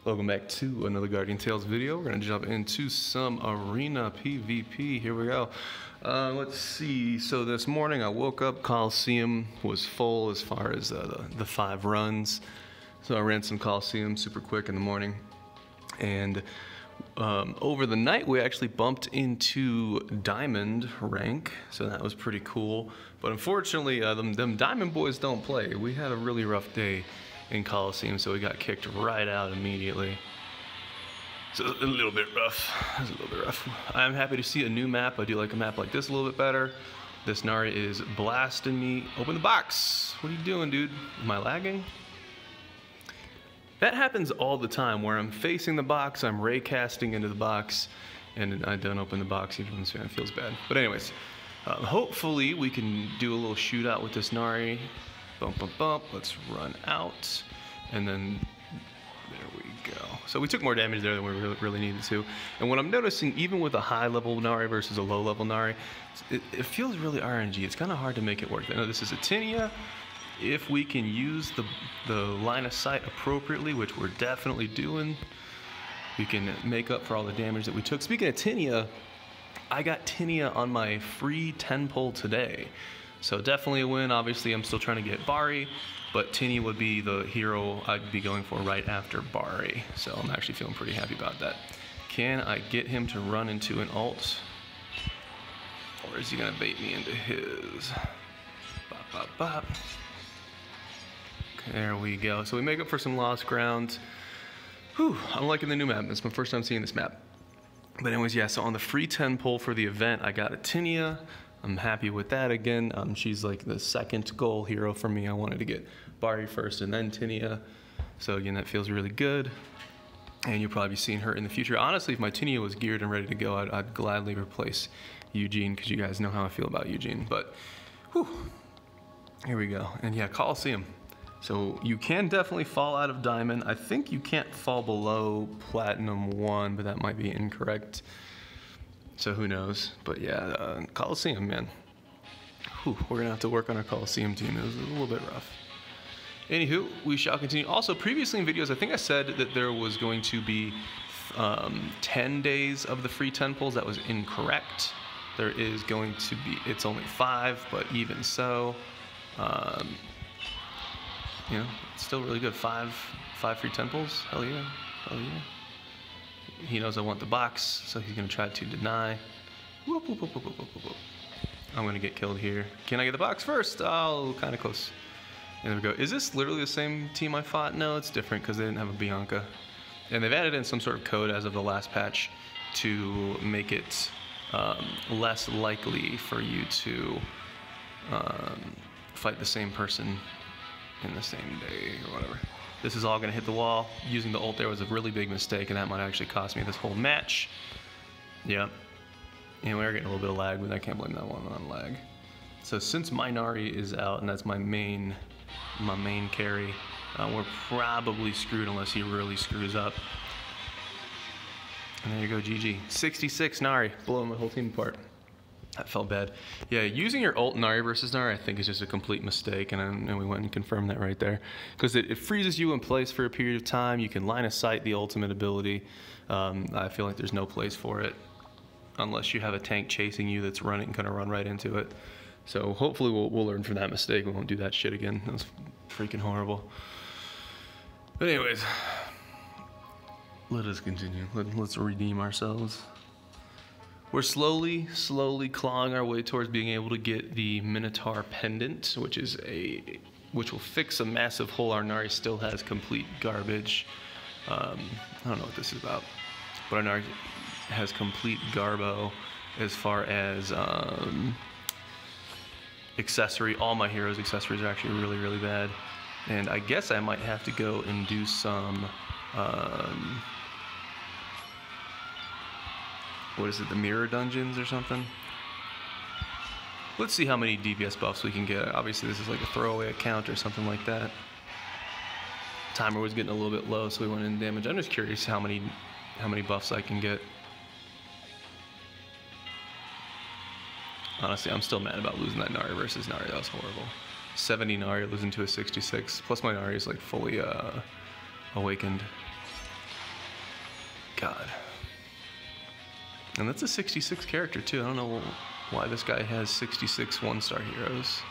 Welcome back to another Guardian Tales video. We're gonna jump into some arena PvP. Here we go. Let's see. So this morning I woke up, Coliseum was full as far as the 5 runs. So I ran some Coliseum super quick in the morning. And over the night we actually bumped into Diamond rank. So that was pretty cool. But unfortunately, them Diamond boys don't play. We had a really rough day in Coliseum, so we got kicked right out immediately. So a little bit rough. It was a little bit rough. I'm happy to see a new map. I do like a map like this a little bit better. This Nari is blasting me. Open the box. What are you doing, dude? Am I lagging? That happens all the time where I'm facing the box, I'm raycasting into the box, and I don't open the box even when it feels bad. But anyways, hopefully we can do a little shootout with this Nari. Bump, bump, bump. Let's run out. And then there we go. So we took more damage there than we really needed to. And what I'm noticing, even with a high level Nari versus a low level Nari, it feels really RNG. It's kind of hard to make it work. I know this is a Tinea. If we can use the line of sight appropriately, which we're definitely doing, we can make up for all the damage that we took. Speaking of Tinea, I got Tinea on my free 10 pull today. So definitely a win. Obviously, I'm still trying to get Bari, but Tinea would be the hero I'd be going for right after Bari. So I'm actually feeling pretty happy about that. Can I get him to run into an ult? Or is he gonna bait me into his? Bop, bop, bop. Okay, there we go. So we make up for some lost ground. Whew, I'm liking the new map. It's my first time seeing this map. But anyways, yeah, so on the free 10 pull for the event, I got a Tinea. I'm happy with that again. She's like the second goal hero for me. I wanted to get Bari first and then Tinea. So again, that feels really good. And you'll probably be seeing her in the future. Honestly, if my Tinea was geared and ready to go, I'd gladly replace Eugene, because you guys know how I feel about Eugene. But whew, here we go. And yeah, Coliseum. So you can definitely fall out of Diamond. I think you can't fall below Platinum 1, but that might be incorrect. So who knows? But yeah, Coliseum, man. Whew, we're gonna have to work on our Coliseum team. It was a little bit rough. Anywho, we shall continue. Also, previously in videos, I think I said that there was going to be 10 days of the free 10 pulls. That was incorrect. There is going to be, it's only 5, but even so, you know, it's still really good. 5 free 10 pulls. Hell yeah, hell yeah. He knows I want the box, so he's gonna try to deny. Whoop, whoop, whoop, whoop, whoop, whoop, whoop. I'm gonna get killed here. Can I get the box first? Oh, kind of close. And there we go. Is this literally the same team I fought? No, it's different because they didn't have a Bianca. And they've added in some sort of code as of the last patch to make it less likely for you to fight the same person in the same day or whatever. This is all gonna hit the wall. Using the ult there was a really big mistake, and that might actually cost me this whole match. Yep. And we're getting a little bit of lag, but I can't blame that one on lag. So since my Nari is out, and that's my main carry, we're probably screwed unless he really screws up. And there you go, GG. 66 Nari, blowing my whole team apart. That felt bad. Yeah, using your ult Nari versus Nari, I think is just a complete mistake, and we went and confirmed that right there. Because it freezes you in place for a period of time. You can line of sight the ultimate ability. I feel like there's no place for it unless you have a tank chasing you that's gonna run right into it. So hopefully we'll learn from that mistake. We won't do that shit again. That was freaking horrible. But anyways, let us continue. Let's redeem ourselves. We're slowly clawing our way towards being able to get the Minotaur Pendant, which will fix a massive hole our Nari still has. Complete garbage. I don't know what this is about, but our Nari has complete garbo as far as accessory. All my heroes' accessories are actually really bad, and I guess I might have to go and do some what is it, the mirror dungeons or something? Let's see how many DPS buffs we can get. Obviously this is like a throwaway account or something like that. Timer was getting a little bit low, so we went in damage. I'm just curious how many buffs I can get. Honestly, I'm still mad about losing that Nari versus Nari. That was horrible. 70 Nari losing to a 66. Plus my Nari is like fully awakened. God. And that's a 66 character too. I don't know why this guy has 66 one-star heroes.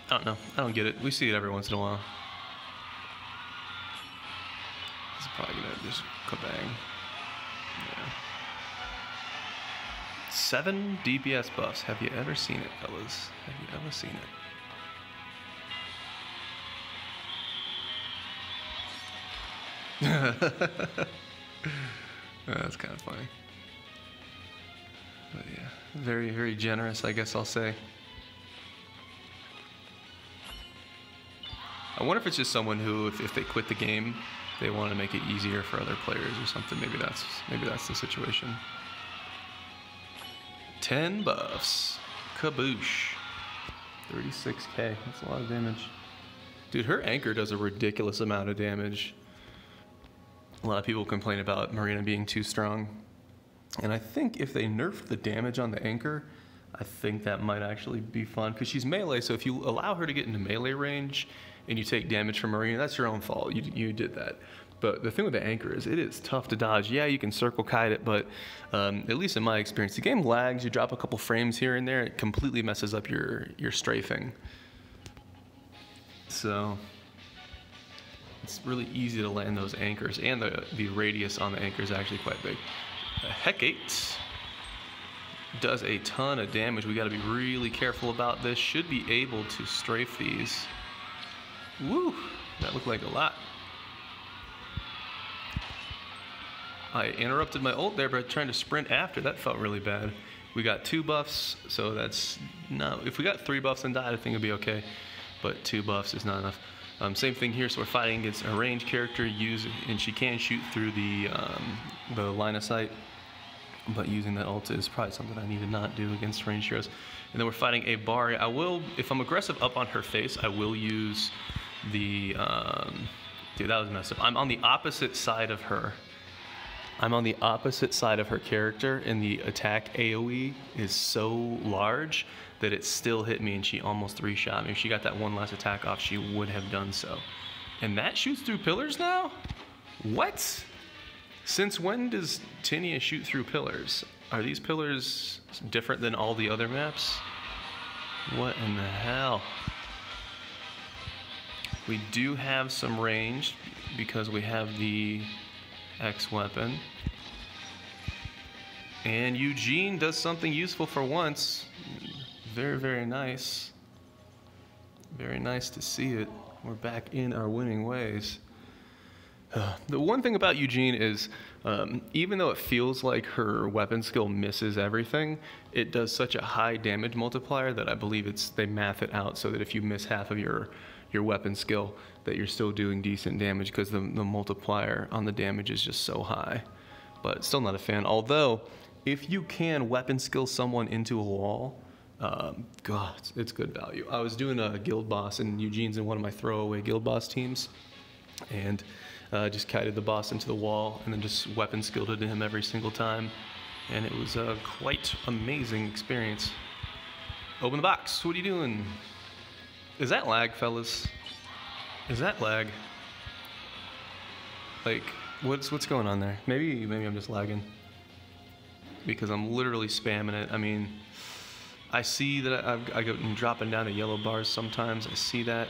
I don't know. I don't get it. We see it every once in a while. It's probably gonna just kabang. Yeah. 7 DPS buffs. Have you ever seen it, fellas? Have you ever seen it? That's kind of funny. But yeah, very, very generous, I guess I'll say. I wonder if it's just someone who, if they quit the game, they want to make it easier for other players or something. Maybe that's the situation. 10 buffs. Kaboosh. 36k. That's a lot of damage. Dude, her anchor does a ridiculous amount of damage. A lot of people complain about Marina being too strong. And I think if they nerfed the damage on the anchor, I think that might actually be fun. Because she's melee, so if you allow her to get into melee range and you take damage from Marina, that's your own fault. You did that. But the thing with the anchor is it is tough to dodge. Yeah, you can circle kite it, but at least in my experience, the game lags. You drop a couple frames here and there, it completely messes up your strafing. So it's really easy to land those anchors, and the radius on the anchor is actually quite big. Hecate does a ton of damage. We got to be really careful about this. Should be able to strafe these. Woo! That looked like a lot. I interrupted my ult there by trying to sprint after. That felt really bad. We got 2 buffs, so that's no. If we got 3 buffs and died, I think it'd be okay. But 2 buffs is not enough. Same thing here. So we're fighting against a ranged character, and she can shoot through the line of sight. But using that ult is probably something I need to not do against ranged heroes. And then we're fighting a Bari. I will, if I'm aggressive up on her face, I will use the. Dude, that was messed up. I'm on the opposite side of her. I'm on the opposite side of her character, and the attack AoE is so large that it still hit me, and she almost 3-shot me. If she got that one last attack off, she would have done so. And that shoots through pillars now? What? Since when does Tinia shoot through pillars? Are these pillars different than all the other maps? What in the hell? We do have some range because we have the X weapon. And Eugene does something useful for once. Very, very nice. Very nice to see it. We're back in our winning ways. The one thing about Eugene is, even though it feels like her weapon skill misses everything, it does such a high damage multiplier that I believe they math it out so that if you miss half of your weapon skill, that you're still doing decent damage because the multiplier on the damage is just so high. But still not a fan. Although, if you can weapon skill someone into a wall, God, it's good value. I was doing a guild boss, and Eugene's in one of my throwaway guild boss teams, and just kited the boss into the wall and then just weapon skilled it to him every single time, and it was a quite amazing experience. Open the box. What are you doing? Is that lag, fellas? Is that lag? Like, what's going on there? Maybe I'm just lagging because I'm literally spamming it. I mean, I see that I go dropping down to yellow bars sometimes. I see that.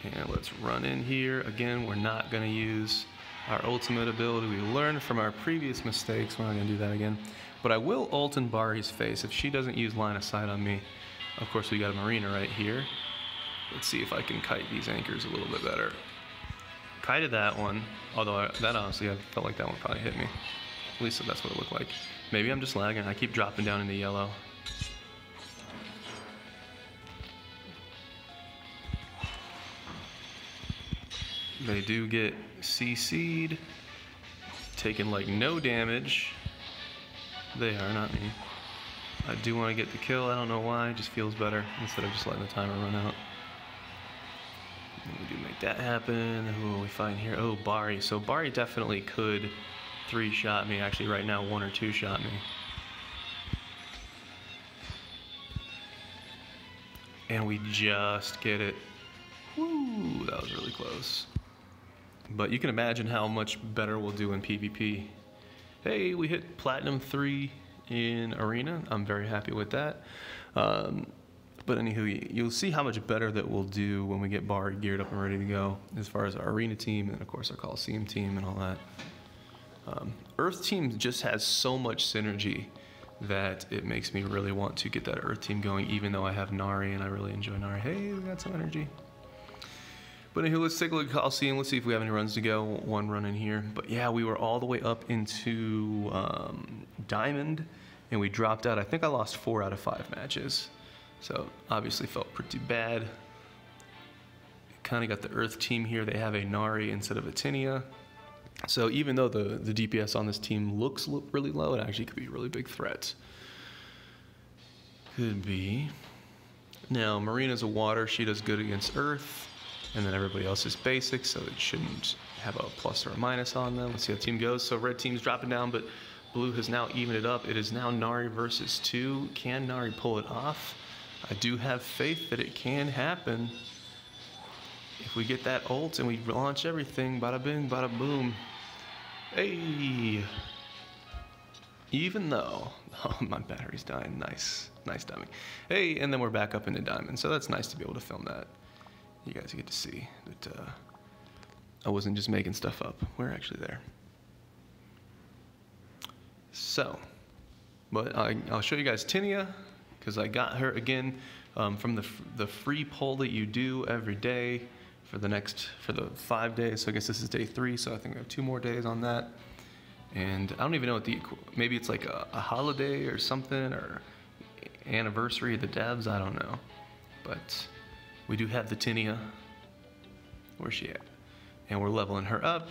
And let's run in here. Again, we're not going to use our ultimate ability. We learned from our previous mistakes. We're not going to do that again. But I will ult in Bari's face if she doesn't use line of sight on me. Of course, we got a Marina right here. Let's see if I can kite these anchors a little bit better. Kited that one, although that honestly, I felt like that one probably hit me. At least that's what it looked like. Maybe I'm just lagging. I keep dropping down into yellow. They do get CC'd, taking like no damage. They are, not me. I do want to get the kill. I don't know why. It just feels better instead of just letting the timer run out. And we do make that happen. Who are we fighting here? Oh, Bari. So Bari definitely could 3-shot me. Actually, right now, 1 or 2-shot me. And we just get it. Woo, that was really close. But you can imagine how much better we'll do in PvP. Hey, we hit Platinum 3 in Arena. I'm very happy with that. But anywho, you'll see how much better that we'll do when we get Bari geared up and ready to go, as far as our Arena team and, of course, our Coliseum team and all that. Earth team just has so much synergy that it makes me really want to get that Earth team going, even though I have Nari and I really enjoy Nari. Hey, we got some energy. But anyway, let's take a look at Coliseum. Let's see if we have any runs to go. One run in here. But yeah, we were all the way up into Diamond, and we dropped out. I think I lost 4 out of 5 matches. So obviously felt pretty bad. Kind of got the Earth team here. They have a Nari instead of a Tinia. So even though the DPS on this team looks really low, it actually could be a really big threat. Could be. Now, Marina's a water. She does good against Earth. And then everybody else is basic, so it shouldn't have a plus or a minus on them. Let's see how the team goes. So red team's dropping down, but blue has now evened it up. It is now Nari versus 2. Can Nari pull it off? I do have faith that it can happen. If we get that ult and we launch everything, bada bing, bada boom. Hey! Even though, oh, my battery's dying. Nice timing. Hey, and then we're back up into Diamond, so that's nice to be able to film that. You guys get to see that I wasn't just making stuff up. We're actually there. So, but I'll show you guys Tinia, because I got her again from the free poll that you do every day for the 5 days. So I guess this is day 3, so I think we have 2 more days on that. And I don't even know what maybe it's like a holiday or something, or anniversary of the devs, I don't know. But we do have the Tinia. Where's she at? And we're leveling her up.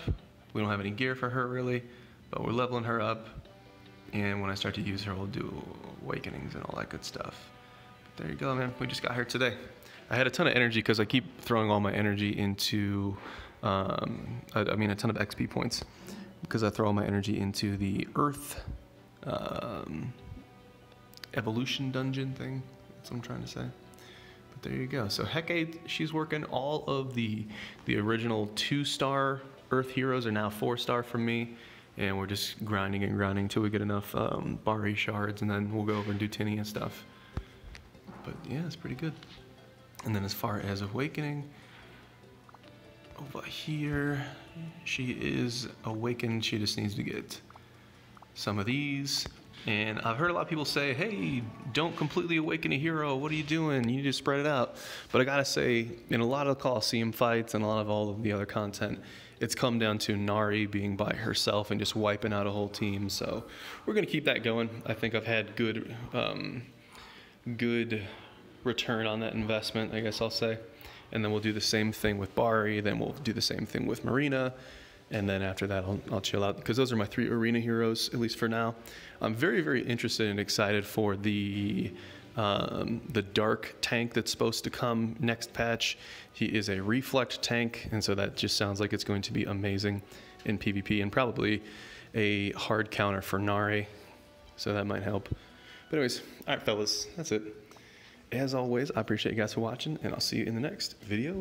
We don't have any gear for her really, but we're leveling her up. And when I start to use her, we'll do awakenings and all that good stuff. But there you go, man. We just got here today. I had a ton of energy because I keep throwing all my energy into, a ton of XP points, because I throw all my energy into the Earth evolution dungeon thing. That's what I'm trying to say. There you go. So Hecate, she's working all of the original 2-star Earth heroes are now 4-star for me, and we're just grinding and grinding till we get enough Bari shards, and then we'll go over and do Tinia and stuff. But yeah, it's pretty good. And then as far as awakening, over here, she is awakened. She just needs to get some of these. And I've heard a lot of people say, hey, don't completely awaken a hero. What are you doing? You need to spread it out. But I gotta say, in a lot of the Coliseum fights and a lot of all of the other content, it's come down to Nari being by herself and just wiping out a whole team. So we're gonna keep that going. I think I've had good return on that investment, I guess I'll say. And then we'll do the same thing with Bari. Then we'll do the same thing with Marina. And then after that, I'll chill out, because those are my 3 arena heroes, at least for now. I'm very, very interested and excited for the dark tank that's supposed to come next patch. He is a reflect tank, and so that just sounds like it's going to be amazing in PvP, and probably a hard counter for Nari, so that might help. But anyways, all right, fellas, that's it. As always, I appreciate you guys for watching, and I'll see you in the next video.